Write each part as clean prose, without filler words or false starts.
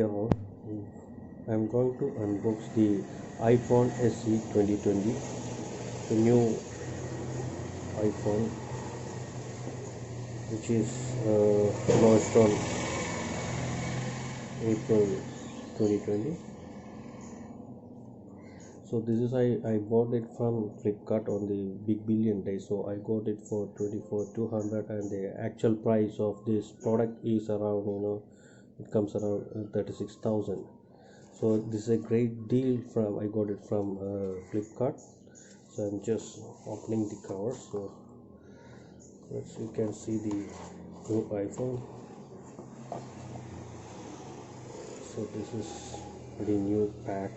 Here I'm going to unbox the iPhone SE 2020, the new iPhone which is launched on April 2020. So this is I bought it from Flipkart on the Big Billion Day, so I got it for 24,200, and the actual price of this product is around, it comes around 36,000. So this is a great deal. I got it from Flipkart. So I'm just opening the cover, so you can see the new iPhone. So this is the new pack,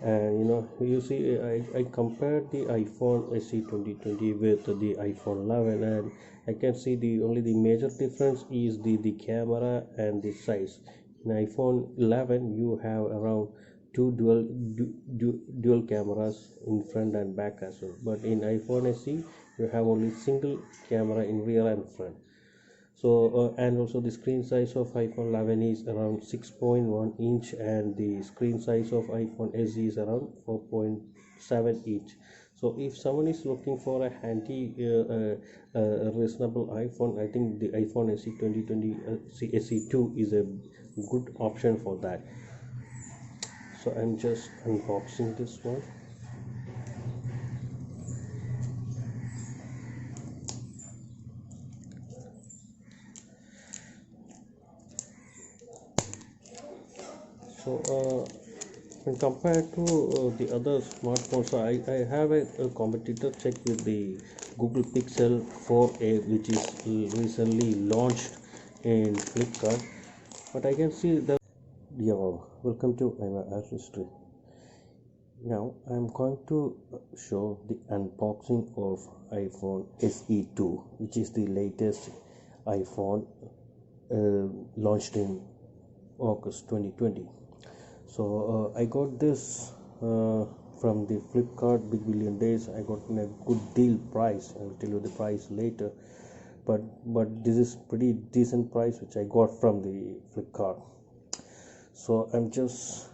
and you see I compared the iPhone SE 2020 with the iPhone 11, and I can see the major difference is the camera and the size. In iPhone 11 you have around two dual cameras in front and back as well, but in iPhone SE you have only single camera in rear and front. So and also the screen size of iPhone 11 is around 6.1 inch, and the screen size of iPhone SE is around 4.7 inch. So if someone is looking for a handy reasonable iPhone, I think the iPhone SE 2020 SE2 is a good option for that. So I'm just unboxing this one. So when compared to the other smartphones, so I have a competitor check with the Google Pixel 4a, which is recently launched in Flipkart. But I can see that, welcome to my art history. Now I'm going to show the unboxing of iPhone SE2, which is the latest iPhone launched in August 2020. So I got this from the Flipkart Big Billion Days. I got in a good deal price. I will tell you the price later, but this is pretty decent price which I got from the Flipkart. So I'm just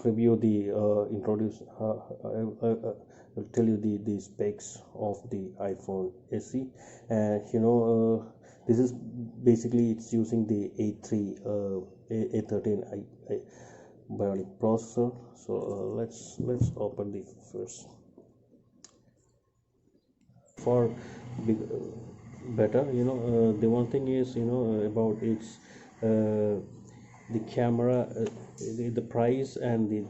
review the introduce. I'll tell you the specs of the iPhone SE, and this is basically it's using the A13 Bionic processor. So let's open the first. For big better, the one thing is about its the camera, the price, and the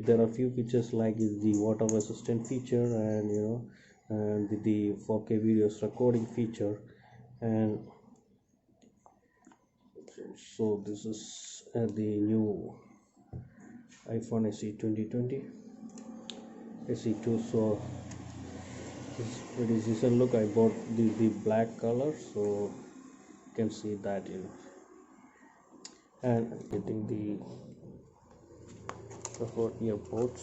there are few features like the water resistant feature, and the 4K videos recording feature. And so this is the new iPhone SE 2020 SE2. So this is pretty decent look. I bought the black color, so you can see that, and getting the earbuds.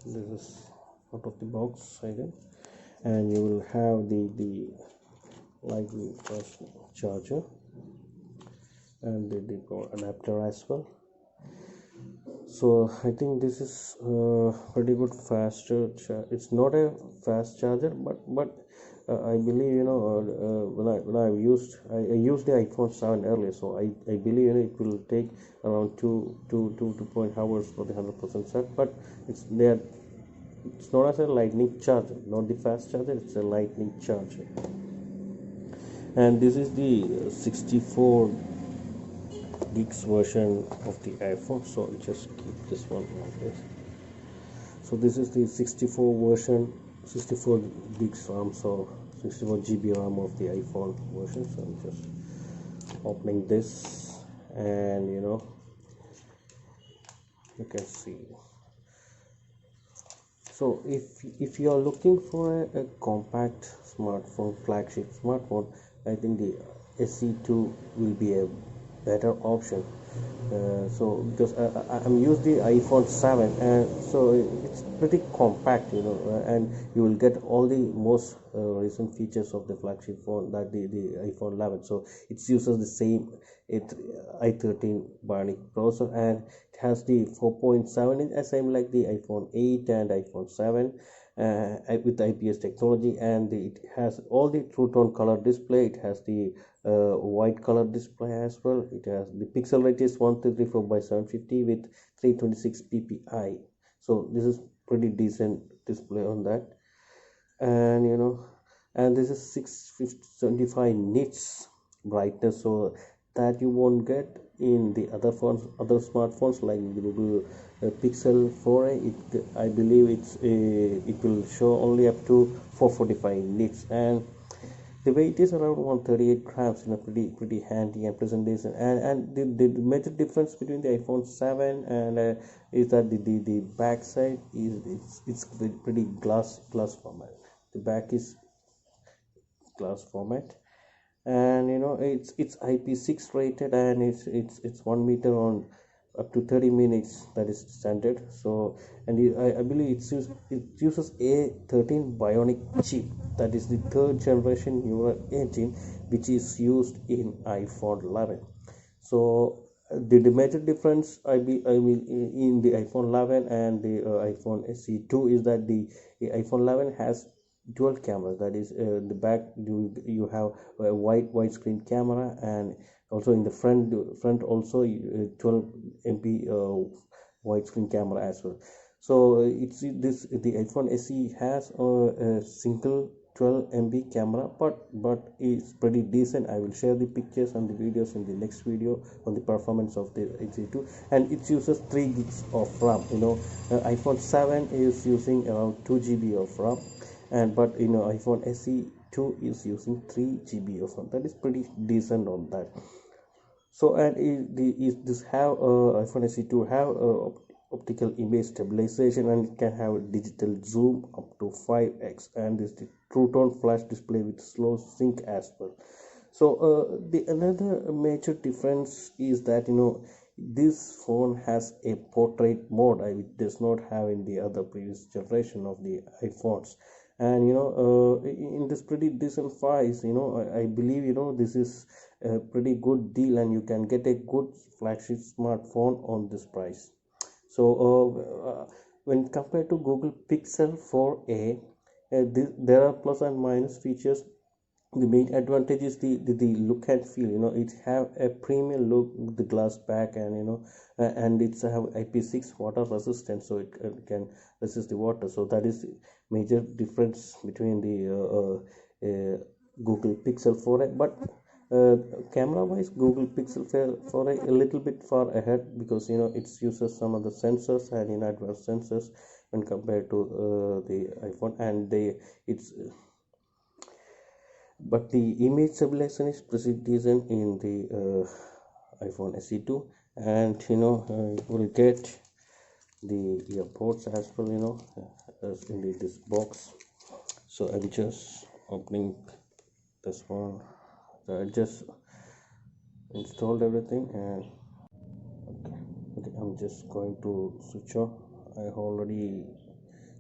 This is out of the box item, and you will have the lightning fast charger, and the adapter as well. So I think this is pretty good faster. It's not a fast charger, but I believe when I used the iPhone 7 earlier, so I believe it will take around 2 hours for the 100% set. But it's not as a lightning charger, not the fast charger. It's a lightning charger, and this is the 64 gigs version of the iPhone. So I'll just keep this one like this. So this is the 64 version, 64 gigs RAM, so 64 GB RAM of the iPhone version. So I'm just opening this, and you can see. So if you are looking for a compact smartphone, flagship smartphone, I think the SE2 will be a better option. So because I'm used the iPhone 7, and so it's pretty compact, and you will get all the most recent features of the flagship phone, that the iPhone 11. So it uses the same it i13 bionic processor, and it has the 4.7 inch, same like the iPhone 8 and iPhone 7, with IPS technology, and it has all the true tone color display. It has the white color display as well. It has the pixel rate is 1334 by 750 with 326 ppi. So this is pretty decent display on that. And and this is 675 nits brightness, so that you won't get in the other smartphones like Google Pixel 4a. I believe it will show only up to 445 nits, and the weight is around 138 grams, pretty handy and presentation. And the major difference between the iPhone 7 and is that the back side is it's pretty glass format. The back is glass format, and it's IP6 rated, and it's 1 meter on up to 30 minutes, that is standard. So, and I believe it uses A13 bionic chip, that is the third generation neural engine, which is used in iPhone 11. So the major difference I mean in the iPhone 11 and the iPhone SE2 is that the iPhone 11 has dual cameras. That is, the back you have a widescreen camera, and also in the front also 12 MP widescreen camera as well. So it's this the iPhone SE has a single 12 MP camera, but it's pretty decent. I will share the pictures and the videos in the next video on the performance of the SE2, and it uses 3 gigs of RAM. iPhone 7 is using around 2 GB of RAM, and but iPhone SE2 is using 3 GB of RAM. That is pretty decent on that. So, and this have iPhone SE2 have optical image stabilization, and it can have a digital zoom up to 5x, and this the true tone flash display with slow sync as well. So the another major difference is that this phone has a portrait mode, which does not have in the other previous generation of the iPhones. And in this pretty decent price, I believe this is a pretty good deal, and you can get a good flagship smartphone on this price. So when compared to Google Pixel 4a, there are plus and minus features. The main advantage is the look and feel. It have a premium look, the glass back, and and it's have IP6 water resistant, so it can resist the water. So that is the major difference between the Google Pixel 4a. But camera wise, Google Pixel 4a a little bit far ahead, because it uses some of the sensors and in advanced sensors when compared to the iPhone, and it's but the image stabilization is pretty decent in the iPhone SE2. And you will get the earpods as well, as in this box. So I'm just opening this one. So I just installed everything, and okay, I'm just going to switch off. I already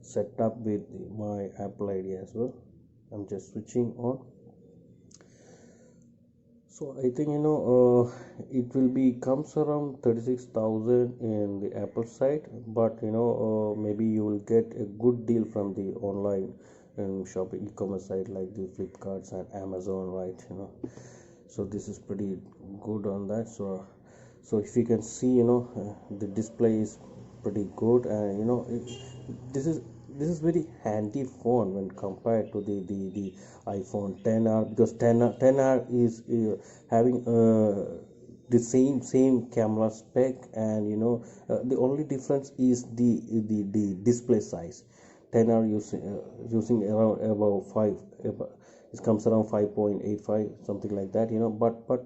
set up with my Apple ID as well. I'm just switching on. So I think it will be comes around 36,000 in the Apple side, but maybe you will get a good deal from the online shopping e-commerce site like the Flipkarts and Amazon, right? So this is pretty good on that. So if you can see, the display is pretty good, and this is very handy phone when compared to the iPhone 10R, because 10R is having the same camera spec, and the only difference is the display size. 10 are using around about 5, it comes around 5.85, something like that, but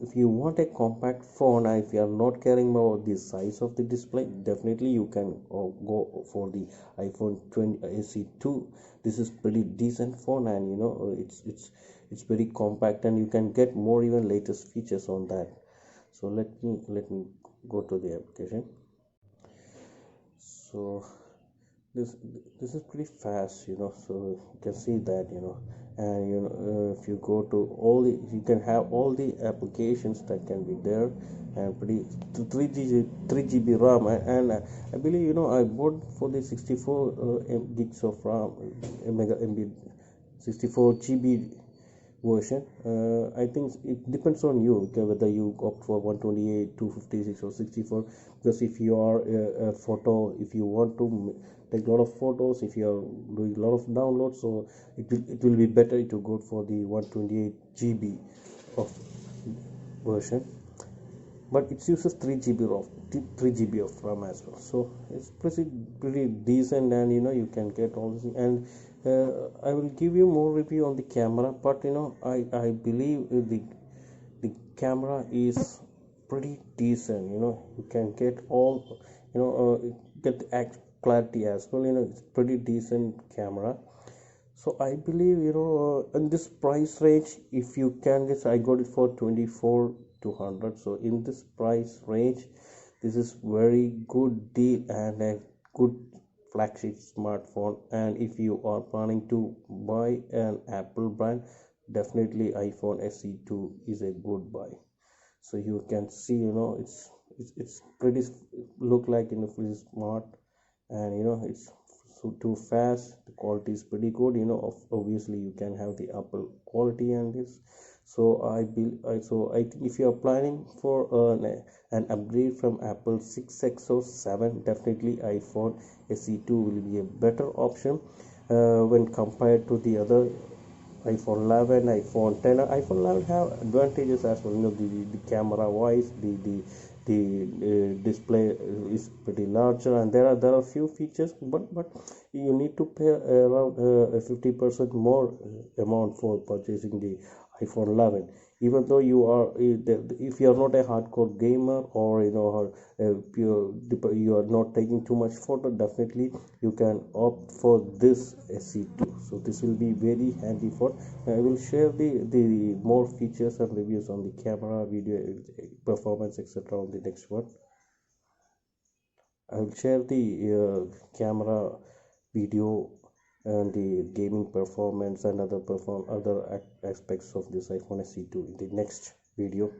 if you want a compact phone, and if you are not caring about the size of the display, definitely you can go for the iPhone 20 SE2. This is pretty decent phone, and it's very compact, and you can get more even latest features on that. So let me go to the application. So this this is pretty fast, so you can see that, and if you go to all the, you can have all the applications that can be there, and pretty 3 GB RAM, and I believe, I bought for the 64 gigs of RAM, mega MB, 64 GB version. I think it depends on you, okay, whether you opt for 128, 256, or 64. Because if you are a photo, if you want to take a lot of photos, if you are doing a lot of downloads, so it will be better to go for the 128 GB of version, but it uses 3 GB of RAM as well, so it's pretty decent, and you can get all this. And I will give you more review on the camera, but I believe the camera is pretty decent. You can get all, get the clarity as well. It's pretty decent camera. So I believe, in this price range, if you can get, I got it for 24 to 100. So in this price range, this is very good deal and a good flagship smartphone. And if you are planning to buy an Apple brand, definitely iPhone SE2 is a good buy. So you can see, it's pretty, look like, pretty smart, and it's so too fast. The quality is pretty good. Obviously you can have the Apple quality and this. So I think if you are planning for an upgrade from Apple 6X or 7, definitely iPhone SE2 will be a better option when compared to the other iPhone 11, iPhone 10. iPhone 11 have advantages as well. The camera wise, the display is pretty larger, and there are few features, but you need to pay around 50% more amount for purchasing the iPhone 11. Even though if you are not a hardcore gamer, or you are not taking too much photo, definitely you can opt for this SE2. So this will be very handy for. I will share the more features and reviews on the camera, video, performance, etc. on the next one. I will share the camera, video, and the gaming performance, and other aspects of this iPhone SE2 in the next video.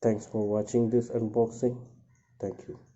Thanks for watching this unboxing. Thank you.